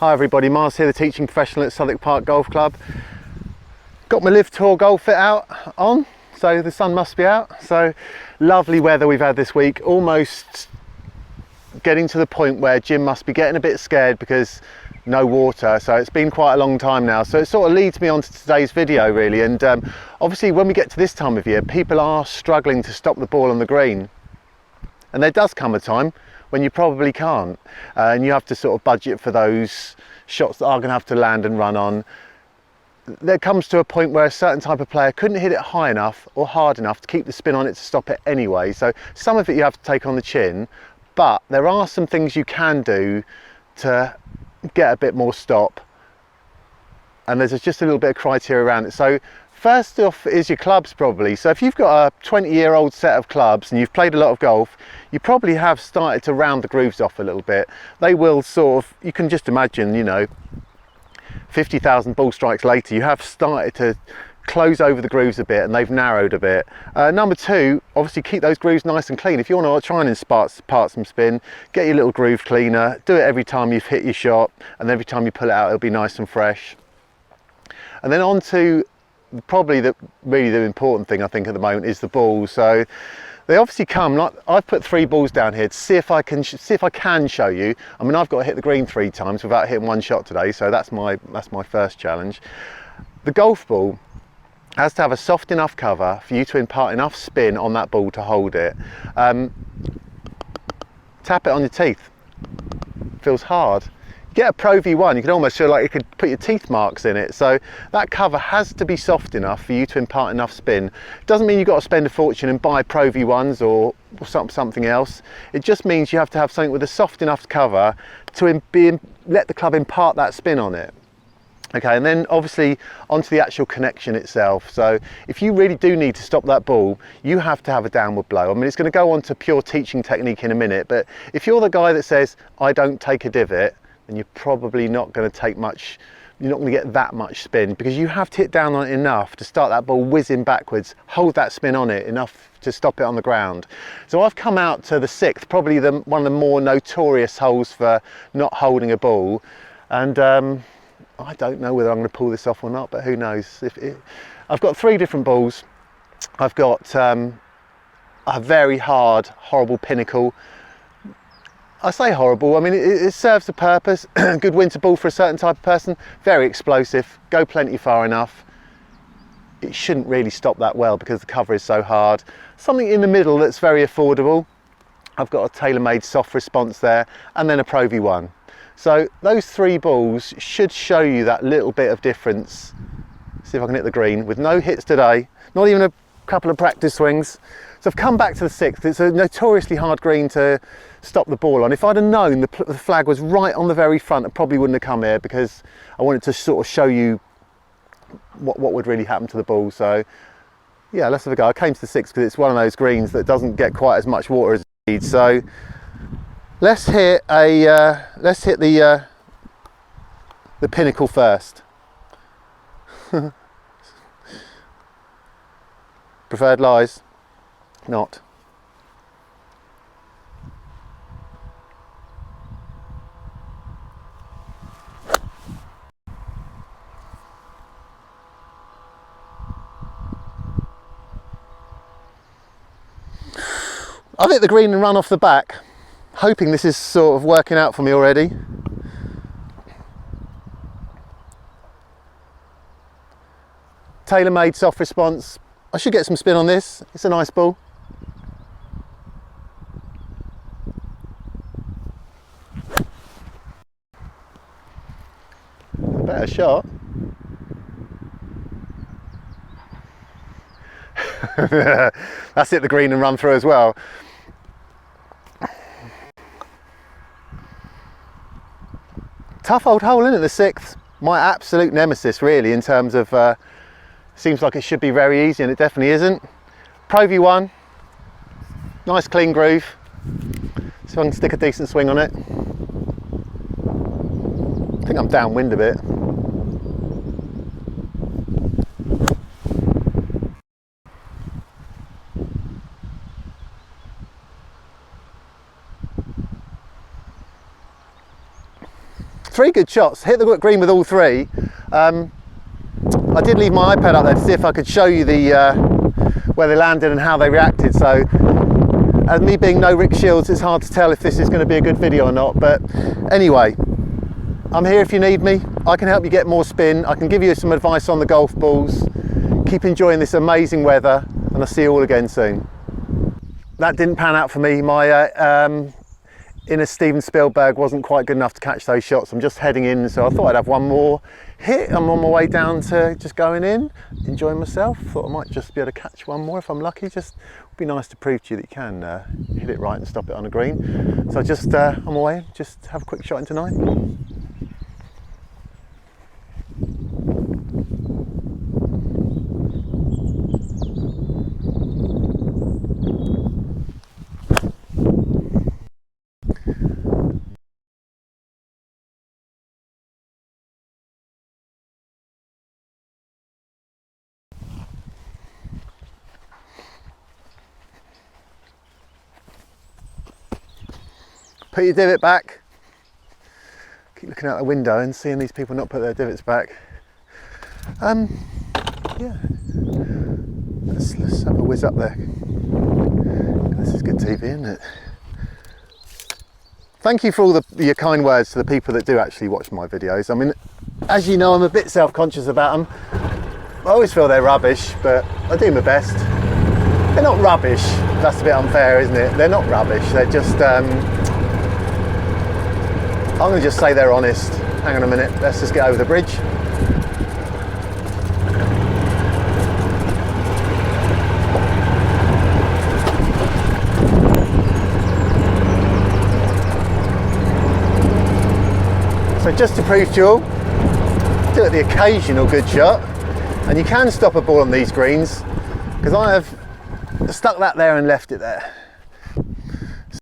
Hi everybody, Mars here, the teaching professional at Southwick Park Golf Club. Got my Live Tour golf fit out on, so the sun must be out. So lovely weather we've had this week, almost getting to the point where Jim must be getting a bit scared because no water. So it's been quite a long time now. So it sort of leads me on to today's video really. And obviously when we get to this time of year, people are struggling to stop the ball on the green. And there does come a time when you probably can't, and you have to sort of budget for those shots that are going to have to land and run on. There comes to a point where a certain type of player couldn't hit it high enough or hard enough to keep the spin on it to stop it anyway. So some of it you have to take on the chin, but there are some things you can do to get a bit more stop, and there's just a little bit of criteria around it. So first off is your clubs probably. So if you've got a 20-year-old set of clubs and you've played a lot of golf, you probably have started to round the grooves off a little bit. They will sort of, you can just imagine, you know, 50,000 ball strikes later, you have started to close over the grooves a bit and they've narrowed a bit. Number two, obviously keep those grooves nice and clean. If you want to try and impart some spin, get your little groove cleaner, do it every time you've hit your shot, and every time you pull it out it'll be nice and fresh. And then on to probably really the important thing I think at the moment is the balls. So they obviously come, like I've put 3 balls down here to see if I can show you. I mean, I've got to hit the green 3 times without hitting one shot today, so that's my first challenge. The golf ball has to have a soft enough cover for you to impart enough spin on that ball to hold it. Tap it on your teeth. Feels hard. Get a Pro V1, you can almost feel like you could put your teeth marks in it. So that cover has to be soft enough for you to impart enough spin. Doesn't mean you've got to spend a fortune and buy Pro V1s or something else. It just means you have to have something with a soft enough cover to let the club impart that spin on it. Okay, and then obviously onto the actual connection itself. So if you really do need to stop that ball, you have to have a downward blow. I mean, it's going to go on to pure teaching technique in a minute, but if you're the guy that says, I don't take a divot, and you're probably not going to take much, you're not going to get that much spin, because you have to hit down on it enough to start that ball whizzing backwards, hold that spin on it enough to stop it on the ground. So I've come out to the 6th, probably one of the more notorious holes for not holding a ball, and I don't know whether I'm going to pull this off or not, but who knows. I've got 3 different balls. I've got a very hard, horrible Pinnacle. I say horrible, I mean it serves a purpose. Good winter ball for a certain type of person, very explosive, go plenty far enough. It shouldn't really stop that well because the cover is so hard. Something in the middle that's very affordable. I've got a TaylorMade soft response there, and then a Pro V1. So those 3 balls should show you that little bit of difference. See if I can hit the green with no hits today, not even a couple of practice swings. So I've come back to the 6th. It's a notoriously hard green to stop the ball on. If I'd have known the flag was right on the very front, I probably wouldn't have come here, because I wanted to sort of show you what would really happen to the ball. So yeah, let's have a go. I came to the 6th because it's one of those greens that doesn't get quite as much water as it needs. So let's hit the Pinnacle first. Preferred lies? Not. I've hit the green and run off the back, hoping this is sort of working out for me already. TaylorMade soft response. I should get some spin on this. It's a nice ball. Better shot. That's hit the green and run through as well. Tough old hole, isn't it, the 6th? My absolute nemesis really, in terms of seems like it should be very easy, and it definitely isn't. Pro V1, nice clean groove, so I can stick a decent swing on it. I think I'm downwind a bit. 3 good shots, hit the green with all 3. I did leave my iPad up there to see if I could show you the where they landed and how they reacted. So, as me being no Rick Shields, it's hard to tell if this is going to be a good video or not. But anyway, I'm here if you need me. I can help you get more spin. I can give you some advice on the golf balls. Keep enjoying this amazing weather, and I'll see you all again soon. That didn't pan out for me. My inner Steven Spielberg wasn't quite good enough to catch those shots. I'm just heading in, so I thought I'd have one more hit. I'm on my way down to just going in, enjoying myself. Thought I might just be able to catch one more if I'm lucky. Just would be nice to prove to you that you can hit it right and stop it on a green. So just on my way, just have a quick shot into 9. Put your divot back. Keep looking out the window and seeing these people not put their divots back. Yeah, let's have a whiz up there. This is good TV, isn't it? Thank you for all your kind words to the people that do actually watch my videos. I mean, as you know, I'm a bit self-conscious about them. I always feel they're rubbish, but I do my best. They're not rubbish. That's a bit unfair, isn't it? They're not rubbish. They're just I'm going to just say they're honest. Hang on a minute, let's just get over the bridge. So just to prove to you all, do it the occasional good shot, and you can stop a ball on these greens, because I have stuck that there and left it there.